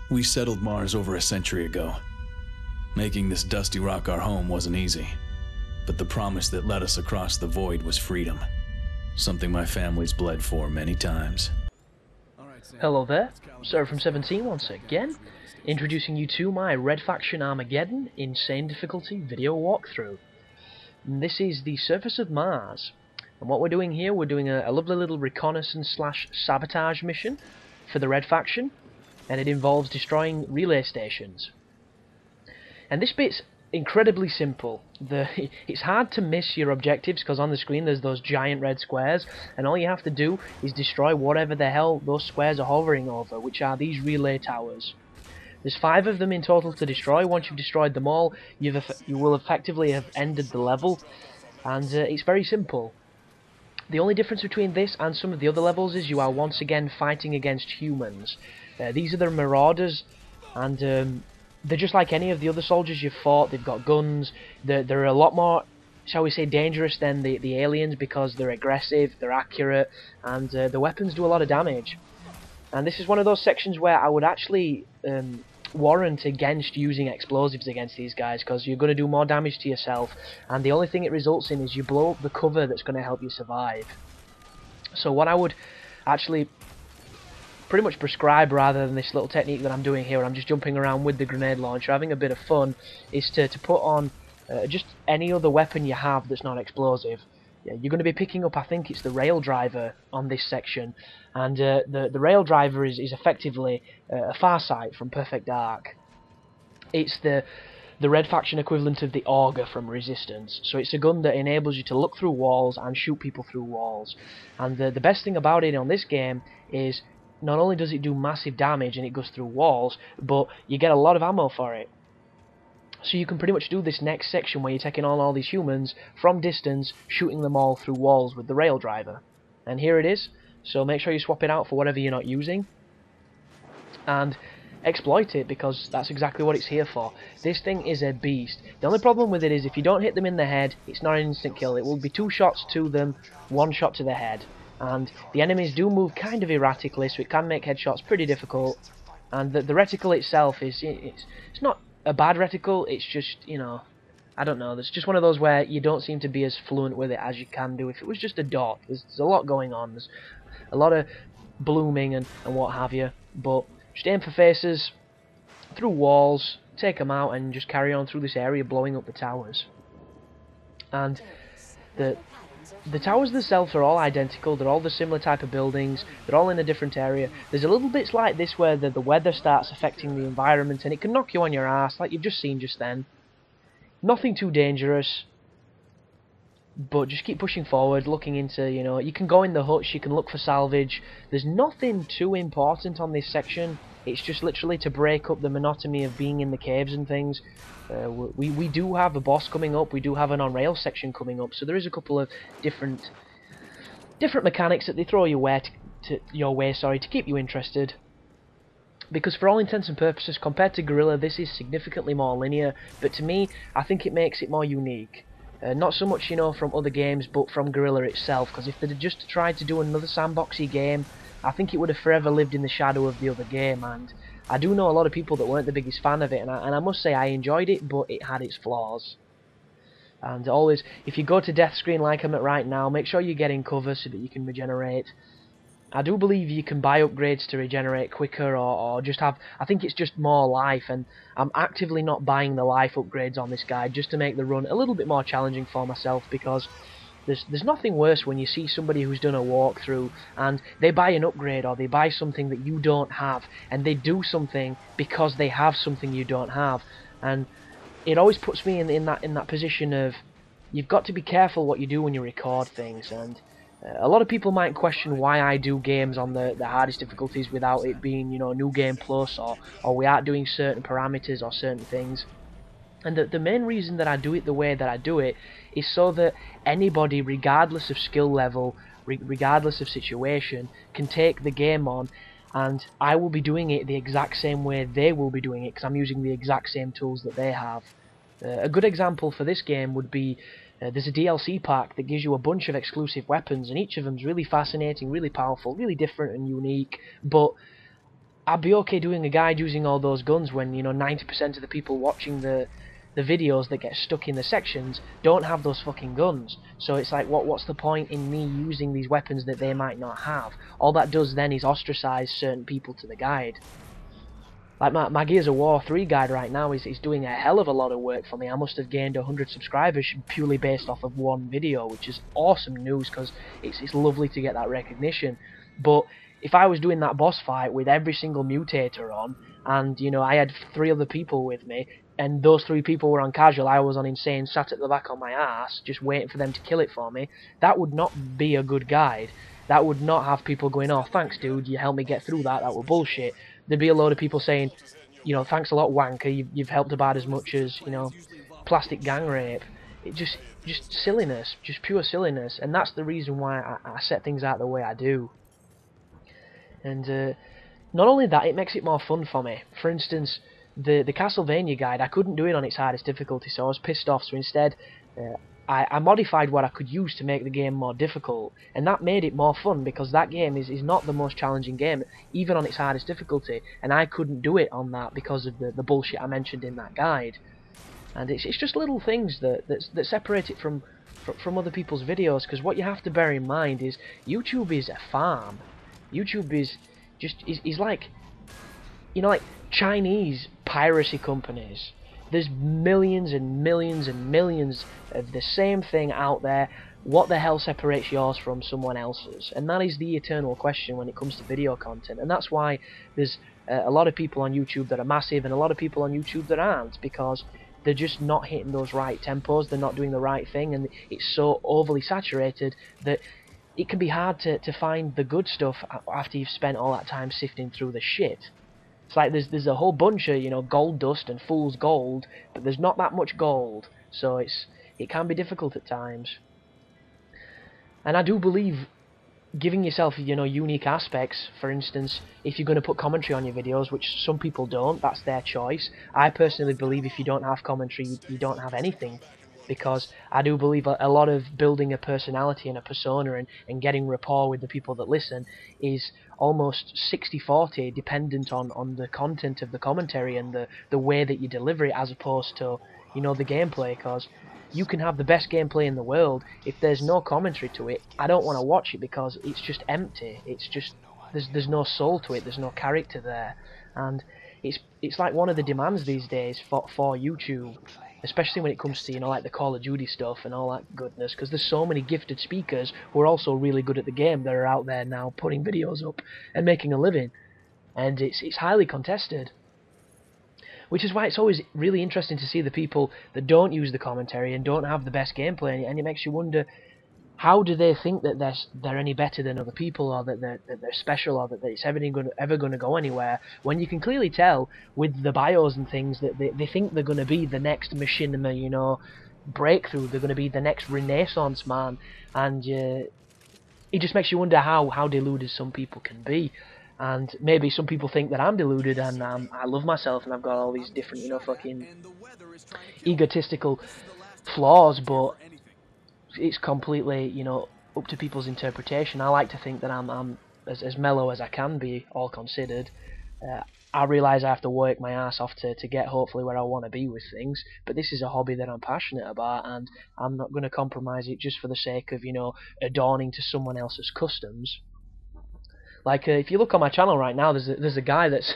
We settled Mars over a century ago. Making this dusty rock our home wasn't easy, but the promise that led us across the void was freedom. Something my family's bled for many times. Hello there, Sir from 17 once again, introducing you to my Red Faction Armageddon Insane Difficulty video walkthrough. And this is the surface of Mars, and what we're doing here, we're doing a lovely little reconnaissance slash sabotage mission for the Red Faction, and it involves destroying relay stations. And this bit's incredibly simple. It's hard to miss your objectives because on the screen there's those giant red squares, and all you have to do is destroy whatever the hell those squares are hovering over, which are these relay towers. There's 5 of them in total to destroy. Once you've destroyed them all, you will effectively have ended the level, and it's very simple. The only difference between this and some of the other levels is you are once again fighting against humans. These are the Marauders, and they're just like any of the other soldiers you've fought. They've got guns. They're a lot more, shall we say, dangerous than the aliens because they're aggressive, they're accurate, and the weapons do a lot of damage. And this is one of those sections where I would actually warrant against using explosives against these guys, because you're going to do more damage to yourself, and the only thing it results in is you blow up the cover that's going to help you survive. So what I would actually pretty much prescribe, rather than this little technique that I'm doing here, where I'm just jumping around with the grenade launcher, having a bit of fun, is to put on just any other weapon you have that's not explosive. Yeah, you're going to be picking up, I think it's the rail driver on this section, and the rail driver is effectively a Farsight from Perfect Dark. It's the Red Faction equivalent of the Auger from Resistance, so it's a gun that enables you to look through walls and shoot people through walls. And the best thing about it on this game is not only does it do massive damage and it goes through walls, but you get a lot of ammo for it. So you can pretty much do this next section where you're taking on all these humans from distance, shooting them all through walls with the rail driver. And here it is, so make sure you swap it out for whatever you're not using, and exploit it, because that's exactly what it's here for. This thing is a beast. The only problem with it is if you don't hit them in the head, it's not an instant kill. It will be 2 shots to them, 1 shot to the head. And the enemies do move kind of erratically, so it can make headshots pretty difficult. And the reticle itself is, it's not a bad reticle, it's just, you know, I don't know, there's just one of those where you don't seem to be as fluent with it as you can do if it was just a dot. There's a lot going on, there's a lot of blooming and what have you, but just aim for faces, through walls, take them out, and just carry on through this area blowing up the towers. And the towers themselves are all identical, they're all the similar type of buildings, they're all in a different area. There's a little bits like this where the weather starts affecting the environment and it can knock you on your ass, like you've just seen just then. Nothing too dangerous, but just keep pushing forward, looking into, you know, you can go in the huts, you can look for salvage. There's nothing too important on this section. It's just literally to break up the monotony of being in the caves and things. We do have a boss coming up, we do have an on-rail section coming up, so there is a couple of different mechanics that they throw your way to keep you interested. Because for all intents and purposes, compared to Guerrilla, this is significantly more linear, but to me, I think it makes it more unique. Not so much, you know, from other games, but from Guerrilla itself, because if they'd just tried to do another sandboxy game, I think it would have forever lived in the shadow of the other game, and I do know a lot of people that weren't the biggest fan of it, and I must say I enjoyed it, but it had its flaws. And always, if you go to death screen like I'm at right now, make sure you get in cover so that you can regenerate. I do believe you can buy upgrades to regenerate quicker, or just have, I think it's just more life, and I'm actively not buying the life upgrades on this guide just to make the run a little bit more challenging for myself, because there's nothing worse when you see somebody who's done a walkthrough and they buy an upgrade or they buy something that you don't have, and they do something because they have something you don't have, and it always puts me in that position of you've got to be careful what you do when you record things. And a lot of people might question why I do games on the hardest difficulties without it being, you know, New Game Plus, or we aren't doing certain parameters or certain things. And the main reason that I do it the way that I do it is so that anybody, regardless of skill level, regardless of situation, can take the game on, and I will be doing it the exact same way they will be doing it, because I'm using the exact same tools that they have. A good example for this game would be there's a DLC pack that gives you a bunch of exclusive weapons, and each of them is really fascinating, really powerful, really different and unique, but I'd be okay doing a guide using all those guns when, you know, 90% of the people watching the videos that get stuck in the sections don't have those fucking guns. So it's like, what's the point in me using these weapons that they might not have? All that does then is ostracize certain people to the guide. Like my Gears of War 3 guide right now is doing a hell of a lot of work for me. I must have gained 100 subscribers purely based off of one video, which is awesome news because it's lovely to get that recognition. But if I was doing that boss fight with every single mutator on, and you know I had 3 other people with me, and those 3 people were on casual, I was on insane, sat at the back on my ass, just waiting for them to kill it for me, that would not be a good guide. That would not have people going, oh, thanks dude, you helped me get through that was bullshit. There'd be a load of people saying, you know, thanks a lot wanker, you've helped about as much as, you know, plastic gang rape. It just silliness, just pure silliness, and that's the reason why I set things out the way I do. And not only that, it makes it more fun for me. For instance, the Castlevania guide, I couldn't do it on its hardest difficulty, so I was pissed off, so instead I modified what I could use to make the game more difficult, and that made it more fun because that game is not the most challenging game, even on its hardest difficulty, and I couldn't do it on that because of the bullshit I mentioned in that guide. And it's just little things that separate it from other people's videos, because what you have to bear in mind is YouTube is a farm. YouTube is like, you know, like Chinese piracy companies. There's millions and millions and millions of the same thing out there. What the hell separates yours from someone else's? And that is the eternal question when it comes to video content. And that's why there's a lot of people on YouTube that are massive and a lot of people on YouTube that aren't, because they're just not hitting those right tempos, they're not doing the right thing, and it's so overly saturated that it can be hard to find the good stuff after you've spent all that time sifting through the shit. It's like there's a whole bunch of, you know, gold dust and fool's gold, but there's not that much gold, so it can be difficult at times. And I do believe giving yourself, you know, unique aspects. For instance, if you're going to put commentary on your videos, which some people don't, that's their choice. I personally believe if you don't have commentary, you don't have anything. Because I do believe a lot of building a personality and a persona and getting rapport with the people that listen is almost 60-40 dependent on the content of the commentary and the way that you deliver it, as opposed to, you know, the gameplay. Because you can have the best gameplay in the world, if there's no commentary to it, I don't want to watch it because it's just empty. It's just, there's no soul to it, there's no character there. And it's like one of the demands these days for YouTube, especially when it comes to, you know, like the Call of Duty stuff and all that goodness, because there's so many gifted speakers who are also really good at the game that are out there now putting videos up and making a living, and it's highly contested. Which is why it's always really interesting to see the people that don't use the commentary and don't have the best gameplay, and it makes you wonder, how do they think that they're any better than other people, or that they're special, or that it's ever going to go anywhere, when you can clearly tell with the bios and things that they think they're going to be the next machinima, you know, breakthrough, they're going to be the next Renaissance man, and it just makes you wonder how deluded some people can be. And maybe some people think that I'm deluded and I love myself and I've got all these different, you know, fucking egotistical flaws, but it's completely, you know, up to people's interpretation. I like to think that I'm as mellow as I can be, all considered. I realise I have to work my ass off to get hopefully where I want to be with things, but this is a hobby that I'm passionate about, and I'm not going to compromise it just for the sake of, you know, adorning to someone else's customs. Like, if you look on my channel right now, there's a guy that's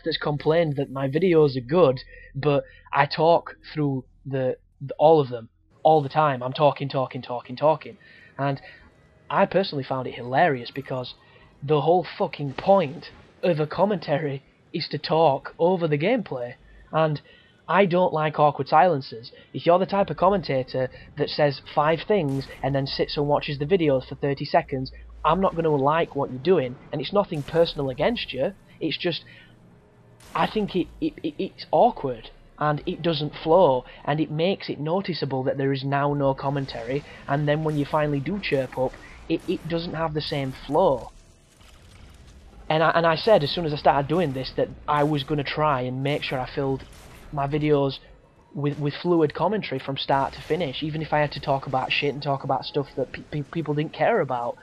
that's complained that my videos are good, but I talk through all of them all the time. I'm talking, and I personally found it hilarious, because the whole fucking point of a commentary is to talk over the gameplay, and I don't like awkward silences. If you're the type of commentator that says 5 things and then sits and watches the videos for 30 seconds, I'm not going to like what you're doing, and it's nothing personal against you, it's just, I think it's awkward, and it doesn't flow, and it makes it noticeable that there is now no commentary, and then when you finally do chirp up, it doesn't have the same flow. And I said, as soon as I started doing this, that I was going to try and make sure I filled my videos with fluid commentary from start to finish, even if I had to talk about shit and talk about stuff that people didn't care about.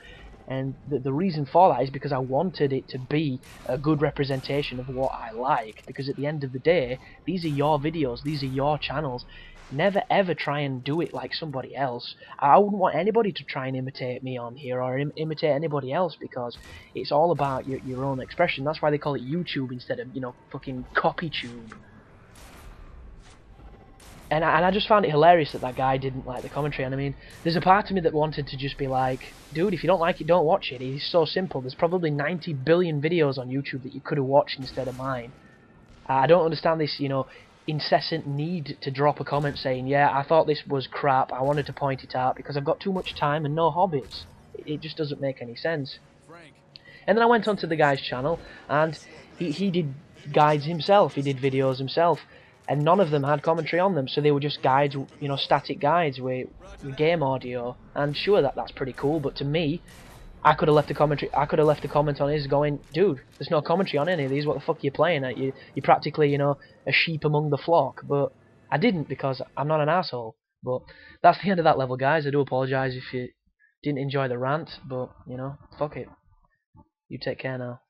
And the reason for that is because I wanted it to be a good representation of what I like, because at the end of the day, these are your videos, these are your channels. Never ever try and do it like somebody else. I wouldn't want anybody to try and imitate me on here, or imitate anybody else, because it's all about your own expression. That's why they call it YouTube instead of, you know, fucking CopyTube. And I just found it hilarious that guy didn't like the commentary. And I mean, there's a part of me that wanted to just be like, dude, if you don't like it, don't watch it. It's so simple. There's probably 90 billion videos on YouTube that you could have watched instead of mine. I don't understand this, you know, incessant need to drop a comment saying, yeah, I thought this was crap, I wanted to point it out because I've got too much time and no hobbies. It just doesn't make any sense. And then I went onto the guy's channel, and he did guides himself, he did videos himself, and none of them had commentary on them, so they were just guides, you know, static guides with game audio. And sure, that's pretty cool, but to me, I could have left a commentary. I could have left a comment on his going, dude, there's no commentary on any of these. What the fuck are you playing at? You're practically, you know, a sheep among the flock. But I didn't, because I'm not an asshole. But that's the end of that level, guys. I do apologise if you didn't enjoy the rant, but you know, fuck it. You take care now.